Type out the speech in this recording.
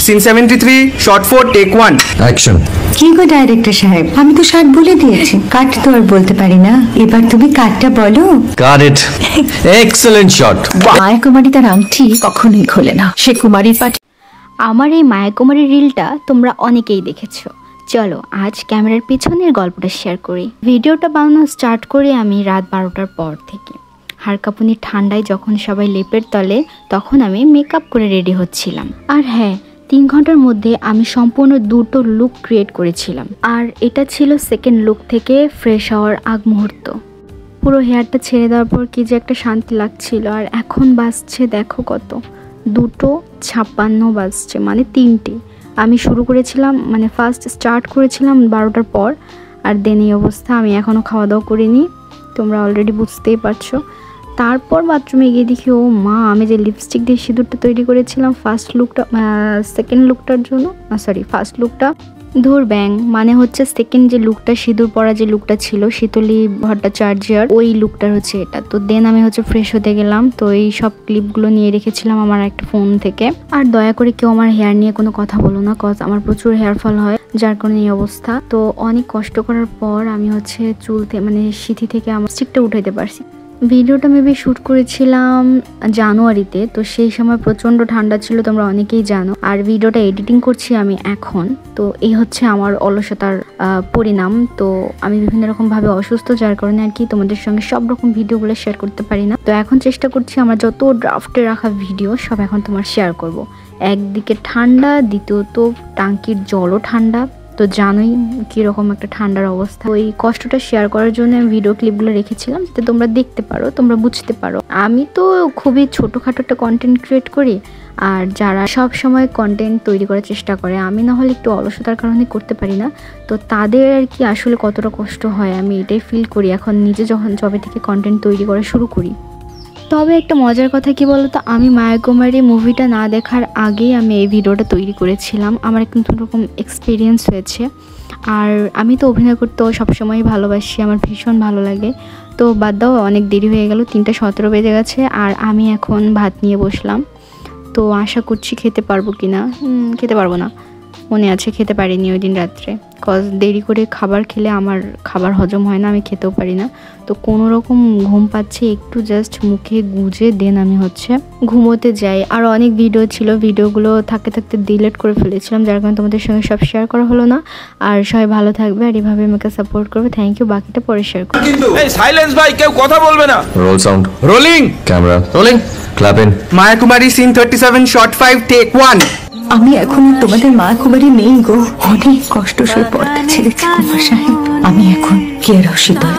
Scene 73 shot 4 take 1 action. কি গো director সাহেব, আমি তো শার্ট বলে দিয়েছি, কাট তো আর বলতে পারি না, এবার তুমি কাটটা বলো। Got it, excellent shot. Maya Kumari তার আংটি কখনোই খোলে না, সে কুমারীর পাঠ। আমার এই মায়া কুমারীর রিলটা তোমরা অনেকেই দেখেছো। চলো আজ ক্যামেরার পিছনের গল্পটা শেয়ার করি। ভিডিওটা বানানো স্টার্ট করি আমি রাত 12টার পর থেকে। হাড়কাঁপুনির ঠান্ডায় যখন সবাই লেপের তলে, তখন আমি মেকআপ করে রেডি হচ্ছিলাম। আর হ্যাঁ, 3 ঘন্টার মধ্যে আমি সম্পূর্ণ 2টো লুক ক্রিয়েট করেছিলাম। আর এটা ছিল সেকেন্ড লুক থেকে ফ্রেশ হওয়ার আগ মুহূর্ত। পুরো হেয়ারটা ছেড়ে দেওয়ার পর কি যে একটা শান্তি লাগছিল। আর এখন বাজছে দেখো কত, 2:56 বাজছে, মানে 3টে। আমি শুরু করেছিলাম, মানে ফার্স্ট স্টার্ট করেছিলাম 12টার পর। আর দেন এই অবস্থা, আমি এখনও খাওয়া দাওয়া করিনি, তোমরা অলরেডি বুঝতেই পারছো। তারপর বাথরুমে গিয়ে দেখি ও মা, আমি যে লিপস্টিক দিয়ে সিঁদুরটা তৈরি করেছিলাম সেকেন্ড লুকটার জন্য, ফার্স্ট লুকটা ধুর ব্যাং, মানে হচ্ছে সেকেন্ড যে লুকটা, সিঁদুর পরা যে লুকটা ছিল শীতলী ভট্টাচার্যের, ওই লুকটার হচ্ছে এটা। তো দেন আমি হচ্ছে ফ্রেশ হতে গেলাম। তো এই সব ক্লিপগুলো নিয়ে রেখেছিলাম আমার একটা ফোন থেকে। আর দয়া করে কেউ আমার হেয়ার নিয়ে কোনো কথা বলো না, কজ আমার প্রচুর হেয়ার ফল হয়, যার কারণে এই অবস্থা। তো অনেক কষ্ট করার পর আমি হচ্ছে মানে সিঁথি থেকে আমার স্টিকটা উঠাইতে পারছি। ভিডিওটা মেবি শ্যুট করেছিলাম জানুয়ারিতে, তো সেই সময় প্রচণ্ড ঠান্ডা ছিল, তোমরা অনেকেই জানো। আর ভিডিওটা এডিটিং করছি আমি এখন। তো এই হচ্ছে আমার অলসতার পরিণাম। তো আমি বিভিন্ন রকমভাবে অসুস্থ, যার কারণে আর কি তোমাদের সঙ্গে সব রকম ভিডিওগুলো শেয়ার করতে পারি না। তো এখন চেষ্টা করছি আমার যত ড্রাফটে রাখা ভিডিও সব এখন তোমার শেয়ার করব। একদিকে ঠান্ডা, দ্বিতীয়ত টাঙ্কির জলও ঠান্ডা, তো জানোই কীরকম একটা ঠান্ডার অবস্থা। ওই কষ্টটা শেয়ার করার জন্য আমি ভিডিও ক্লিপগুলো রেখেছিলাম, যাতে তোমরা দেখতে পারো, তোমরা বুঝতে পারো। আমি তো খুবই ছোটোখাটো একটা কন্টেন্ট ক্রিয়েট করি, আর যারা সব সময় কন্টেন্ট তৈরি করার চেষ্টা করে, আমি না হলে একটু অলসতার কারণে করতে পারি না, তো তাদের আর কি আসলে কতটা কষ্ট হয় আমি এটাই ফিল করি এখন নিজে, যখন যবে থেকে কন্টেন্ট তৈরি করা শুরু করি। তবে একটা মজার কথা কি বলতো, আমি মায়া কুমারী মুভিটা না দেখার আগেই আমি এই ভিডিওটা তৈরি করেছিলাম। আমার কিন্তু রকম এক্সপিরিয়েন্স হয়েছে। আর আমি তো অভিনয় করতেও সবসময় ভালোবাসি, আমার ভীষণ ভালো লাগে। তো বাদ দাও, অনেক দেরি হয়ে গেল, 3:17 বেজে গেছে। আর আমি এখন ভাত নিয়ে বসলাম। তো আশা করছি খেতে পারবো কি না, খেতে পারবো না, মনে আছে খেতে পারিনি ওই দিন রাত্রে, কজ দেরি করে খাবার খেলে আমার খাবার হজম হয় না, আমি খেতেও পারি না। তো কোনো রকম ঘুম পাচ্ছে, একটু জাস্ট মুখে গুজে দেন আমি হচ্ছে ঘুমোতে যাই। আর অনেক ভিডিও ছিল, ভিডিওগুলো থাকতে থাকতে ডিলিট করে ফেলেছিলাম, যার কারণে তোমাদের সঙ্গে সব শেয়ার করা হলো না। আর সবাই ভালো থাকবে আর এভাবে আমাকে সাপোর্ট করবে, থ্যাংক ইউ। বাকিটা পরে শেয়ার করব। কিন্তু এই সাইলেন্স ভাই, কেউ কথা বলবে না। Roll sound, rolling camera rolling, clap in. Maya Kumari scene 37 shot 5 take 1। আমি এখন তোমাদের মা কুমারী নেই গো, অনেক কষ্ট সয়ে পড়তে ছেড়েছি কুমার সাহেব, আমি এখন কে রসিদল।